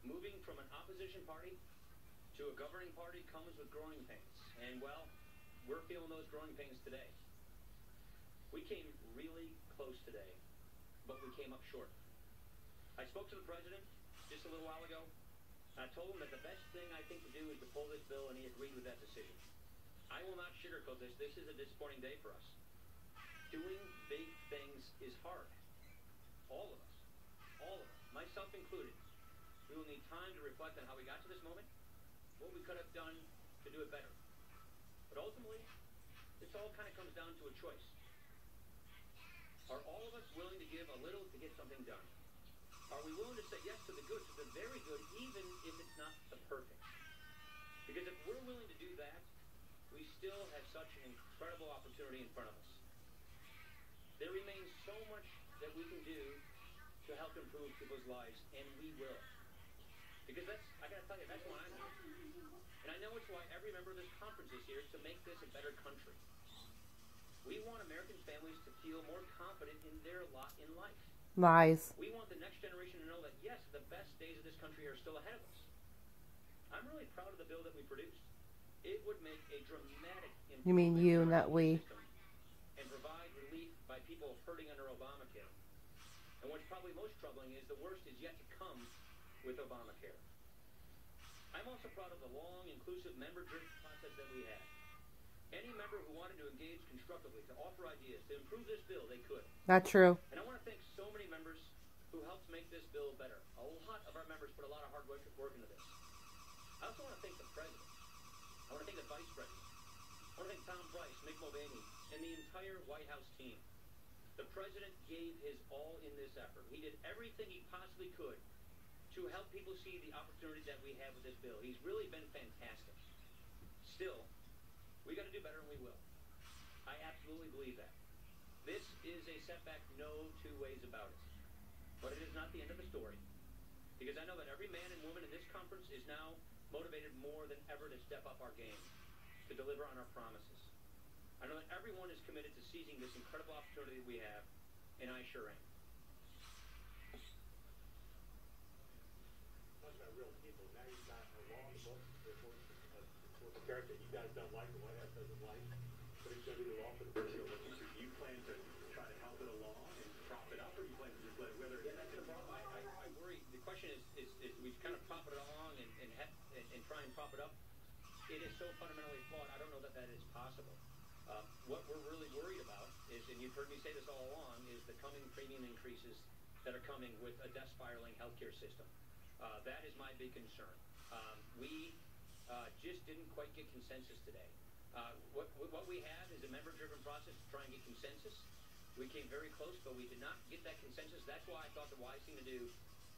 Moving from an opposition party to a governing party comes with growing pains. And, well, we're feeling those growing pains today. We came really close today, but we came up short. I spoke to the president just a little while ago. I told him that the best thing I think to do is to pull this bill, and he agreed with that decision. I will not sugarcoat this. This is a disappointing day for us. Doing big things is hard. All of us, myself included. We will need time to reflect on how we got to this moment, what we could have done to do it better. But ultimately, this all kind of comes down to a choice. Are all of us willing to give a little to get something done? Are we willing to say yes to the good, to the very good, even if it's not the perfect? Because if we're willing to do that, we still have such an incredible opportunity in front of us. There remains so much that we can do to help improve people's lives, and we will. Because I gotta tell you, that's why I'm here. And I know it's why every member of this conference is here, is to make this a better country. We want American families to feel more confident in their lot in life. Lies. We want the next generation to know that, yes, the best days of this country are still ahead of us. I'm really proud of the bill that we produced. It would make a dramatic improvement. You mean you, not we. And provide relief by people hurting under Obamacare. And what's probably most troubling is the worst is yet to come with Obamacare. I'm also proud of the long, inclusive, member-driven process that we had. Any member who wanted to engage constructively, to offer ideas, to improve this bill, they could. Not true. And I want to thank so many members who helped make this bill better. A lot of our members put a lot of hard work into this. I also want to thank the president. I want to thank the vice president. I want to thank Tom Price, Mick Mulvaney, and the entire White House team. The president gave his all in this effort. He did everything he possibly could to help people see the opportunity that we have with this bill. He's really been fantastic. Still, we got to do better, and we will. I absolutely believe that. This is a setback, no two ways about it. But it is not the end of the story. Because I know that every man and woman in this conference is now motivated more than ever to step up our game, to deliver on our promises. I know that everyone is committed to seizing this incredible opportunity that we have, and I sure am. Talking about real people, now you've got a law in the books for the character you guys don't like, the White House doesn't like, but it's going to be the law for the first year. Do you plan to try to help it along and prop it up, or do you plan to just let it wither? Yeah, that's the problem. I worry. The question is we kind of prop it along and try and prop it up. It is so fundamentally flawed. I don't know that that is possible. What we're really worried about is, and you've heard me say this all along, is the coming premium increases that are coming with a death spiraling healthcare system. That is my big concern. We just didn't quite get consensus today. What we have is a member-driven process to try and get consensus. We came very close, but we did not get that consensus. That's why I thought the wise thing to do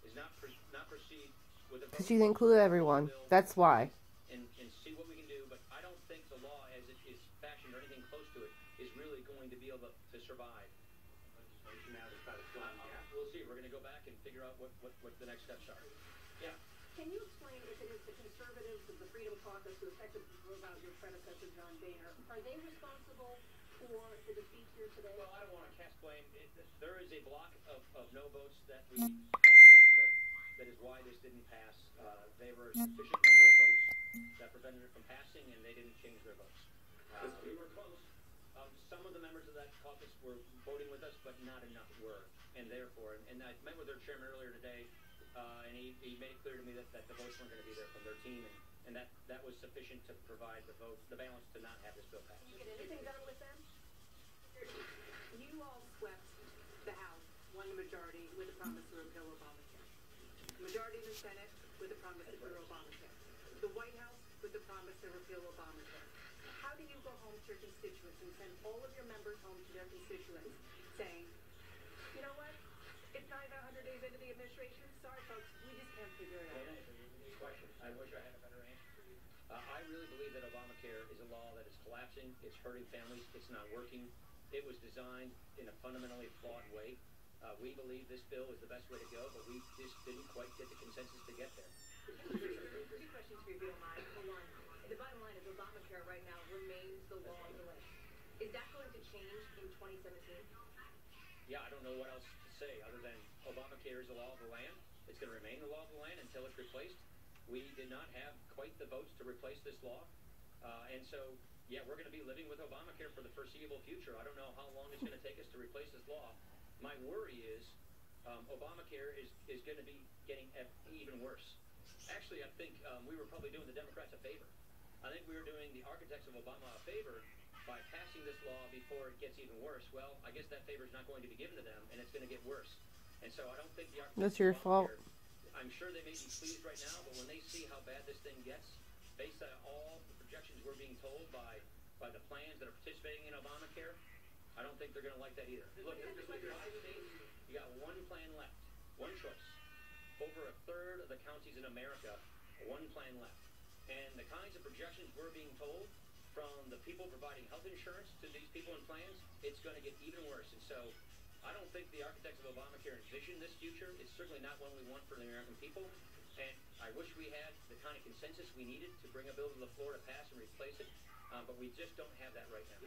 is not proceed with a vote. Because you include everyone. That's why. And see what we can do, but I don't think the law as it is fashioned or anything close to it is really going to be able to survive. We'll see. We're going to go back and figure out what the next steps are. Yeah. Can you explain if it is the conservatives of the Freedom Caucus who effectively drove out your predecessor, John Boehner, are they responsible for the defeat here today? Well, I don't want to cast blame. There is a block of no votes that we had that is why this didn't pass. They were a sufficient number of votes that prevented it from passing, and they didn't change their votes. We were close. Some of the members of that caucus were voting with us, but not enough were. And therefore, and I met with their chairman earlier today, and he made it clear to me that the votes weren't going to be there from their team, and that was sufficient to provide the votes, the balance to not have this bill pass. Did you get anything done with them? You all swept the House, won the majority with a promise to repeal Obamacare. The majority in the Senate with a promise to repeal Obamacare. The White House with the promise to repeal Obamacare. How do you go home to your constituents and send all of your members home to their constituents saying, you know what, it's not even 100 days into the administration, sorry folks, we just can't figure it out. Good question. I wish I had a better answer for you. I really believe that Obamacare is a law that is collapsing, it's hurting families, it's not working. It was designed in a fundamentally flawed way. We believe this bill is the best way to go, but we just didn't quite get the consensus to get there. Two questions for you, if you don't mind. One, the bottom line is Obamacare right now remains the law of the land. Is that going to change in 2017? Yeah, I don't know what else to say other than Obamacare is the law of the land. It's going to remain the law of the land until it's replaced. We did not have quite the votes to replace this law. And so, yeah, we're going to be living with Obamacare for the foreseeable future. I don't know how long it's going to take us to replace this law. My worry is Obamacare is going to be getting even worse. Actually, I think we were probably doing the Democrats a favor. I think we were doing the architects of Obama a favor by passing this law before it gets even worse. Well, I guess that favor is not going to be given to them, and it's going to get worse. And so I don't think the architects That's your of fault. Obamacare, I'm sure they may be pleased right now, but when they see how bad this thing gets, based on all the projections we're being told by the plans that are participating in Obamacare, I don't think they're going to like that either. Look, there's 5 states, you got one plan left, one choice. Over a third of the counties in America, one plan left. And the kinds of projections we're being told from the people providing health insurance to these people in plans, it's going to get even worse. And so I don't think the architects of Obamacare envision this future. It's certainly not one we want for the American people. And I wish we had the kind of consensus we needed to bring a bill to the floor to pass and replace it, but we just don't have that right now.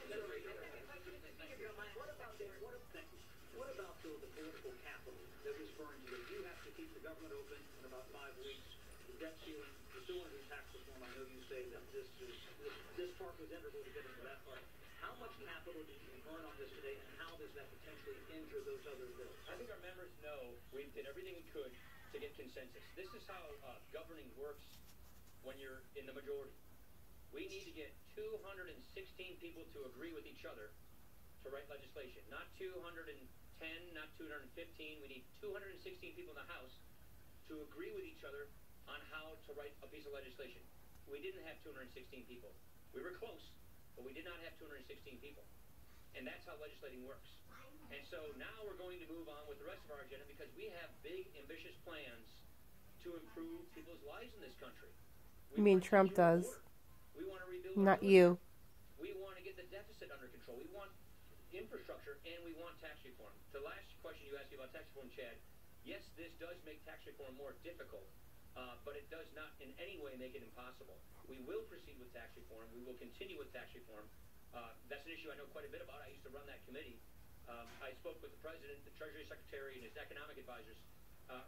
What about the political capital that was burned? You do have to keep the government open in about 5 weeks. The debt ceiling, the still under tax reform. I know you say that this part was integral to getting to that part. How much capital did you burn on this today, and how does that potentially injure those other bills? I think our members know we did everything we could to get consensus. This is how governing works when you're in the majority. We need to get 216 people to agree with each other to write legislation. Not 210, not 215. We need 216 people in the House to agree with each other on how to write a piece of legislation. We didn't have 216 people. We were close, but we did not have 216 people. And that's how legislating works. And so now we're going to move on with the rest of our agenda because we have big, ambitious plans to improve people's lives in this country. You mean Trump does? We want to rebuild Not you. We want to get the deficit under control. We want infrastructure, and we want tax reform. The last question you asked me about tax reform, Chad, yes, this does make tax reform more difficult, but it does not in any way make it impossible. We will proceed with tax reform. We will continue with tax reform. That's an issue I know quite a bit about. I used to run that committee. I spoke with the President, the Treasury Secretary, and his economic advisors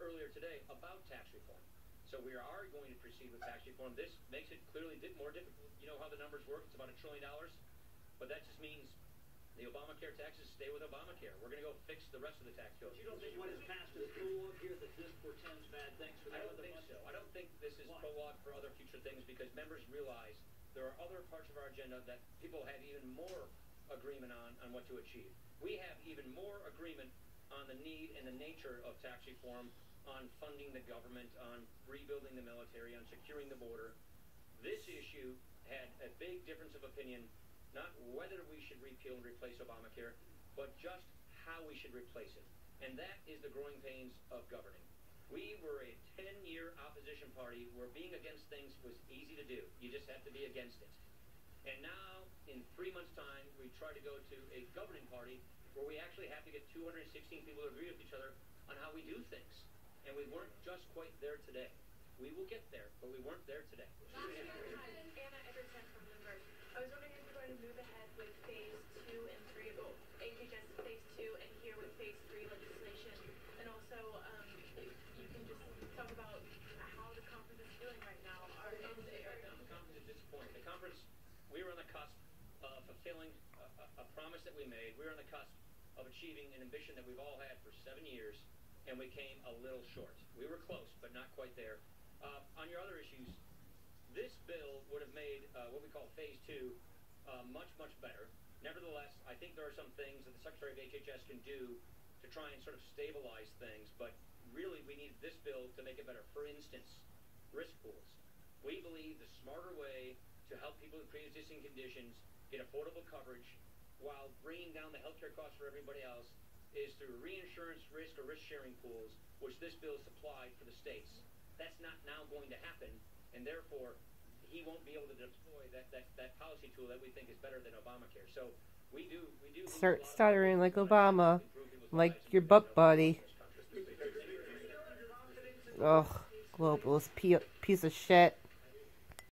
earlier today about tax reform. So we are going to proceed with tax reform. This makes it clearly more difficult. You know how the numbers work. It's about $1 trillion. But that just means the Obamacare taxes stay with Obamacare. We're going to go fix the rest of the tax code. You don't think what is passed is prologue here, that this portends bad things for the I don't think so. I don't think this is prologue for other future things because members realize there are other parts of our agenda that people have even more agreement on what to achieve. We have even more agreement on the need and the nature of tax reform, on funding the government, on rebuilding the military, on securing the border. This issue had a big difference of opinion, not whether we should repeal and replace Obamacare, but just how we should replace it. And that is the growing pains of governing. We were a 10-year opposition party where being against things was easy to do. You just have to be against it. And now, in 3 months' time, we try to go to a governing party where we actually have to get 216 people to agree with each other on how we do things. And we weren't just quite there today. We will get there, but we weren't there today. Anna Everton from Bloomberg. I was wondering if you're going to move ahead with phase 2 and 3 of HHS phase 2 and here with phase 3 legislation. And also, you can just talk about how the conference is feeling right now. The conference is disappointing. The conference, we were on the cusp of fulfilling a promise that we made. We were on the cusp of achieving an ambition that we've all had for 7 years, and we came a little short. We were close, but not quite there. On your other issues, this bill would have made what we call phase 2 much, much better. Nevertheless, I think there are some things that the Secretary of HHS can do to try and sort of stabilize things, but really we need this bill to make it better. For instance, risk pools. We believe the smarter way to help people with pre-existing conditions get affordable coverage while bringing down the healthcare costs for everybody else is through reinsurance risk or risk-sharing pools, which this bill supplied for the states. That's not now going to happen, and therefore he won't be able to deploy that policy tool that we think is better than Obamacare. So we do Start stuttering like Obama, like your butt buddy. Ugh, globalist piece of shit.